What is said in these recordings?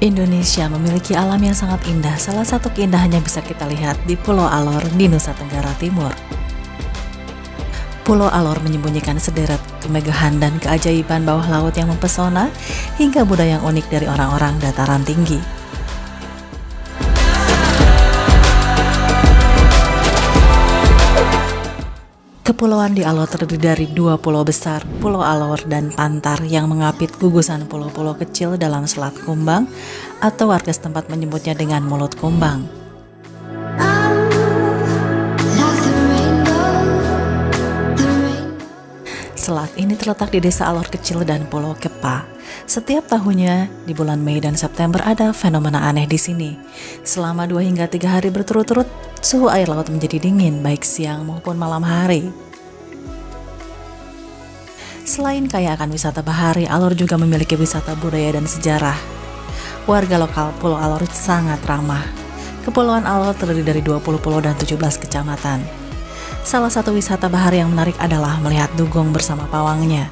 Indonesia memiliki alam yang sangat indah. Salah satu keindahannya bisa kita lihat di Pulau Alor di Nusa Tenggara Timur. Pulau Alor menyembunyikan sederet kemegahan dan keajaiban bawah laut yang mempesona hingga budaya yang unik dari orang-orang dataran tinggi. Kepulauan di Alor terdiri dari dua pulau besar, Pulau Alor dan Pantar, yang mengapit gugusan pulau-pulau kecil dalam Selat Kumbang, atau warga setempat menyebutnya dengan Mulut Kumbang. Selat ini terletak di Desa Alor Kecil dan Pulau Kepa. Setiap tahunnya di bulan Mei dan September ada fenomena aneh di sini. Selama 2 hingga 3 hari berturut-turut, suhu air laut menjadi dingin baik siang maupun malam hari. Selain kaya akan wisata bahari, Alor juga memiliki wisata budaya dan sejarah. Warga lokal Pulau Alor sangat ramah. Kepulauan Alor terdiri dari 20 pulau dan 17 kecamatan. Salah satu wisata bahari yang menarik adalah melihat dugong bersama pawangnya.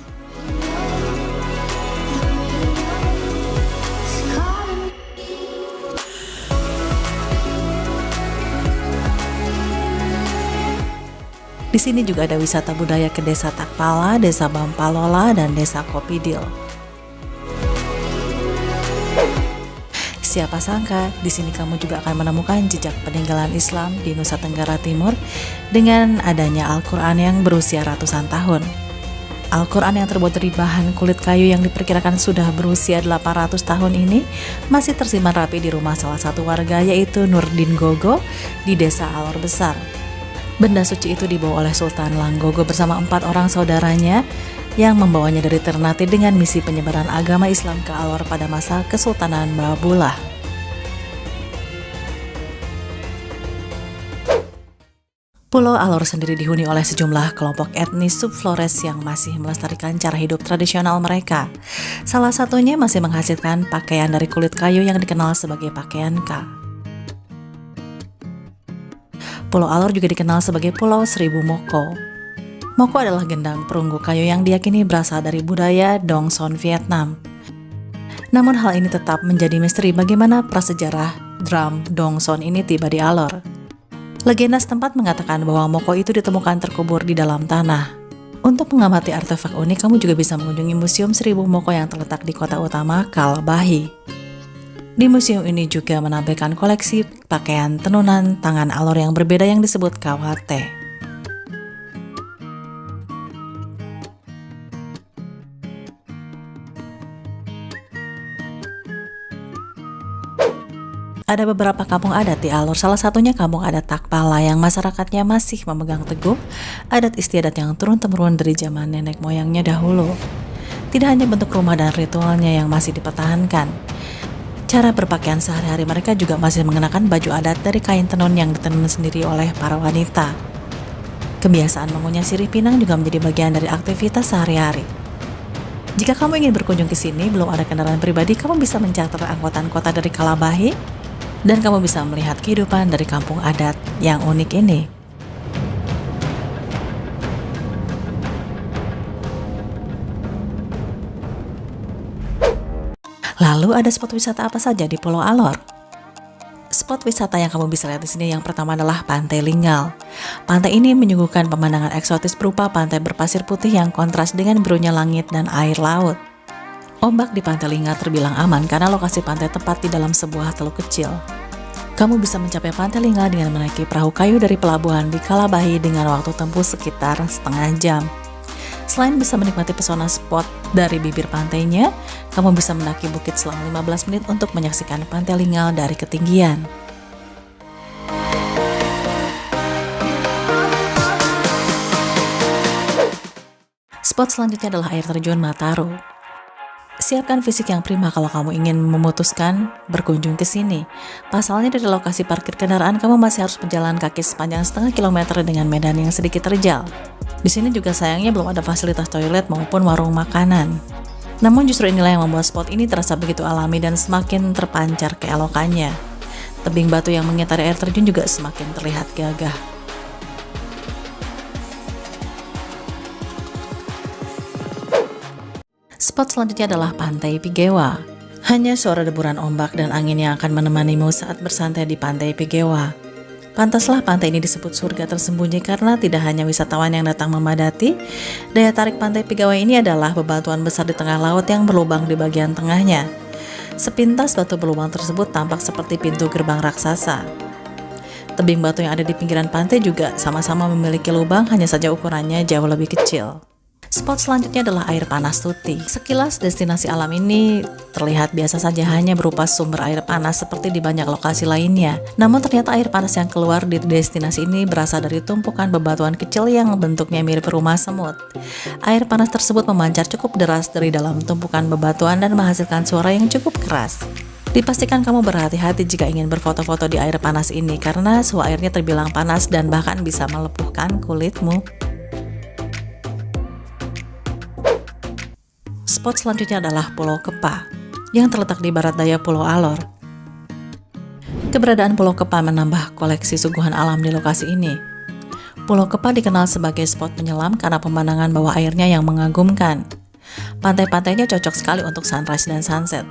Di sini juga ada wisata budaya ke Desa Takpala, Desa Bampalola, dan Desa Kopidil. Siapa sangka di sini kamu juga akan menemukan jejak peninggalan Islam di Nusa Tenggara Timur dengan adanya Al-Quran yang berusia ratusan tahun. Al-Quran yang terbuat dari bahan kulit kayu yang diperkirakan sudah berusia 800 tahun ini masih tersimpan rapi di rumah salah satu warga, yaitu Nurdin Gogo di Desa Alor Besar. Benda suci itu dibawa oleh Sultan Langgogo bersama 4 orang saudaranya yang membawanya dari Ternate dengan misi penyebaran agama Islam ke Alor pada masa Kesultanan Babullah. Pulau Alor sendiri dihuni oleh sejumlah kelompok etnis subflores yang masih melestarikan cara hidup tradisional mereka. Salah satunya masih menghasilkan pakaian dari kulit kayu yang dikenal sebagai pakaian Ka. Pulau Alor juga dikenal sebagai Pulau Seribu Moko. Moko adalah gendang perunggu kayu yang diyakini berasal dari budaya Dong Son Vietnam. Namun hal ini tetap menjadi misteri bagaimana prasejarah drum Dong Son ini tiba di Alor. Legenda setempat mengatakan bahwa Moko itu ditemukan terkubur di dalam tanah. Untuk mengamati artefak unik, kamu juga bisa mengunjungi Museum Seribu Moko yang terletak di kota utama Kalabahi. Di museum ini juga menampilkan koleksi pakaian tenunan tangan Alor yang berbeda yang disebut kawate. Ada beberapa kampung adat di Alor, salah satunya kampung adat Takpala yang masyarakatnya masih memegang teguh adat istiadat yang turun-temurun dari zaman nenek moyangnya dahulu. Tidak hanya bentuk rumah dan ritualnya yang masih dipertahankan, cara berpakaian sehari-hari mereka juga masih mengenakan baju adat dari kain tenun yang ditenun sendiri oleh para wanita. Kebiasaan mengunyah sirih pinang juga menjadi bagian dari aktivitas sehari-hari. Jika kamu ingin berkunjung ke sini, belum ada kendaraan pribadi, kamu bisa mencarter angkutan kota dari Kalabahi, dan kamu bisa melihat kehidupan dari kampung adat yang unik ini. Lalu ada spot wisata apa saja di Pulau Alor? Spot wisata yang kamu bisa lihat di sini yang pertama adalah Pantai Linggal. Pantai ini menyuguhkan pemandangan eksotis berupa pantai berpasir putih yang kontras dengan birunya langit dan air laut. Ombak di Pantai Linggal terbilang aman karena lokasi pantai tepat di dalam sebuah teluk kecil. Kamu bisa mencapai Pantai Linggal dengan menaiki perahu kayu dari pelabuhan di Kalabahi dengan waktu tempuh sekitar setengah jam. Selain bisa menikmati pesona spot dari bibir pantainya, kamu bisa mendaki bukit selama 15 menit untuk menyaksikan Pantai Linggal dari ketinggian. Spot selanjutnya adalah air terjun Mataru. Siapkan fisik yang prima kalau kamu ingin memutuskan berkunjung ke sini. Pasalnya dari lokasi parkir kendaraan kamu masih harus berjalan kaki sepanjang setengah kilometer dengan medan yang sedikit terjal. Di sini juga sayangnya belum ada fasilitas toilet maupun warung makanan. Namun justru inilah yang membuat spot ini terasa begitu alami dan semakin terpancar keelokannya. Tebing batu yang mengitari air terjun juga semakin terlihat gagah. Spot selanjutnya adalah Pantai Pigewa. Hanya suara deburan ombak dan angin yang akan menemanimu saat bersantai di Pantai Pigewa. Pantaslah pantai ini disebut surga tersembunyi karena tidak hanya wisatawan yang datang memadati, daya tarik Pantai Pigewa ini adalah bebatuan besar di tengah laut yang berlubang di bagian tengahnya. Sepintas batu berlubang tersebut tampak seperti pintu gerbang raksasa. Tebing batu yang ada di pinggiran pantai juga sama-sama memiliki lubang, hanya saja ukurannya jauh lebih kecil. Spot selanjutnya adalah air panas Tuti. Sekilas destinasi alam ini terlihat biasa saja, hanya berupa sumber air panas seperti di banyak lokasi lainnya. Namun ternyata air panas yang keluar di destinasi ini berasal dari tumpukan bebatuan kecil yang bentuknya mirip rumah semut. Air panas tersebut memancar cukup deras dari dalam tumpukan bebatuan dan menghasilkan suara yang cukup keras. Dipastikan kamu berhati-hati jika ingin berfoto-foto di air panas ini karena suhu airnya terbilang panas dan bahkan bisa melepuhkan kulitmu. Spot selanjutnya adalah Pulau Kepa yang terletak di barat daya Pulau Alor. Keberadaan Pulau Kepa menambah koleksi suguhan alam di lokasi ini. Pulau Kepa dikenal sebagai spot penyelam karena pemandangan bawah airnya yang mengagumkan. Pantai-pantainya cocok sekali untuk sunrise dan sunset.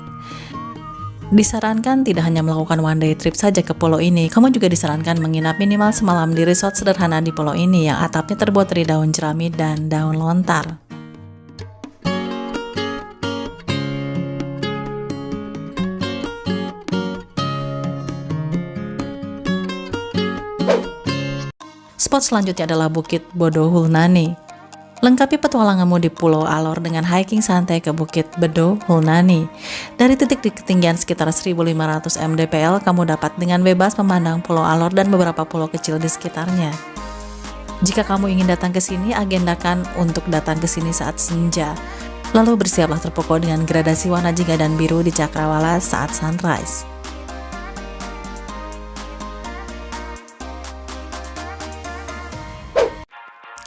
Disarankan tidak hanya melakukan one day trip saja ke pulau ini, kamu juga disarankan menginap minimal semalam di resort sederhana di pulau ini yang atapnya terbuat dari daun jerami dan daun lontar. Spot selanjutnya adalah Bukit Bodo Hulnani. Lengkapi petualanganmu di Pulau Alor dengan hiking santai ke Bukit Bodo Hulnani. Dari titik di ketinggian sekitar 1500 mdpl, kamu dapat dengan bebas memandang Pulau Alor dan beberapa pulau kecil di sekitarnya. Jika kamu ingin datang ke sini, agendakan untuk datang ke sini saat senja. Lalu bersiaplah terpukau dengan gradasi warna jingga dan biru di cakrawala saat sunrise.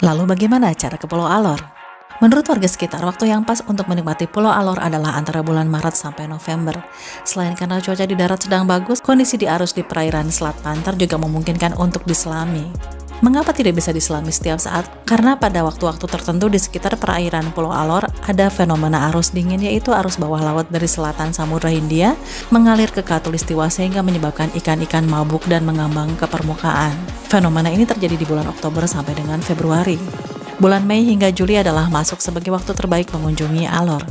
Lalu bagaimana cara ke Pulau Alor? Menurut warga sekitar, waktu yang pas untuk menikmati Pulau Alor adalah antara bulan Maret sampai November. Selain karena cuaca di darat sedang bagus, kondisi di arus di perairan Selat Pantar juga memungkinkan untuk diselami. Mengapa tidak bisa diselami setiap saat? Karena pada waktu-waktu tertentu di sekitar perairan Pulau Alor ada fenomena arus dingin, yaitu arus bawah laut dari selatan Samudra Hindia mengalir ke Khatulistiwa sehingga menyebabkan ikan-ikan mabuk dan mengambang ke permukaan. Fenomena ini terjadi di bulan Oktober sampai dengan Februari. Bulan Mei hingga Juli adalah masuk sebagai waktu terbaik mengunjungi Alor.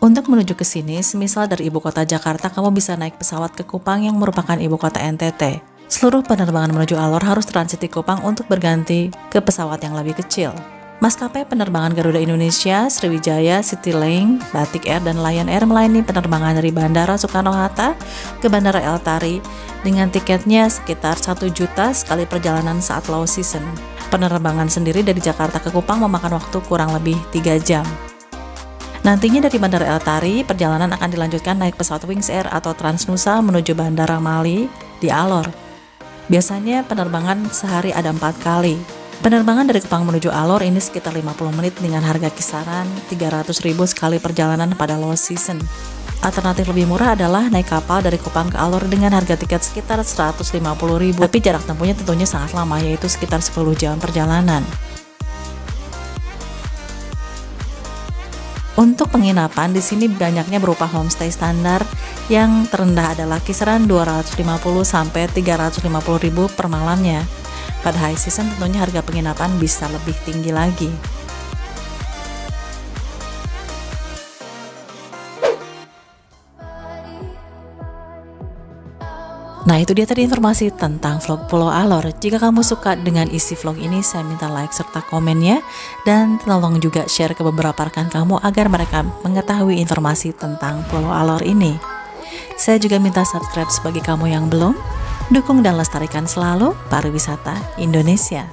Untuk menuju ke sini, semisal dari ibu kota Jakarta, kamu bisa naik pesawat ke Kupang yang merupakan ibu kota NTT. Seluruh penerbangan menuju Alor harus transit di Kupang untuk berganti ke pesawat yang lebih kecil. Maskapai penerbangan Garuda Indonesia, Sriwijaya, Citylink, Batik Air, dan Lion Air melayani penerbangan dari Bandara Soekarno-Hatta ke Bandara El Tari dengan tiketnya sekitar 1 juta sekali perjalanan saat low season. Penerbangan sendiri dari Jakarta ke Kupang memakan waktu kurang lebih 3 jam. Nantinya dari Bandara El Tari, perjalanan akan dilanjutkan naik pesawat Wings Air atau Transnusa menuju Bandara Mali di Alor. Biasanya penerbangan sehari ada 4 kali. Penerbangan dari Kupang menuju Alor ini sekitar 50 menit dengan harga kisaran 300.000 sekali perjalanan pada low season. Alternatif lebih murah adalah naik kapal dari Kupang ke Alor dengan harga tiket sekitar 150.000, tapi jarak tempuhnya tentunya sangat lama, yaitu sekitar 10 jam perjalanan. Untuk penginapan di sini banyaknya berupa homestay standar, yang terendah adalah kisaran 250 sampai 350.000 per malamnya. Pada high season tentunya harga penginapan bisa lebih tinggi lagi. Nah, itu dia tadi informasi tentang vlog Pulau Alor. Jika kamu suka dengan isi vlog ini, saya minta like serta komennya, dan tolong juga share ke beberapa rekan kamu agar mereka mengetahui informasi tentang Pulau Alor ini. Saya juga minta subscribe sebagai kamu yang belum. Dukung dan lestarikan selalu pariwisata Indonesia.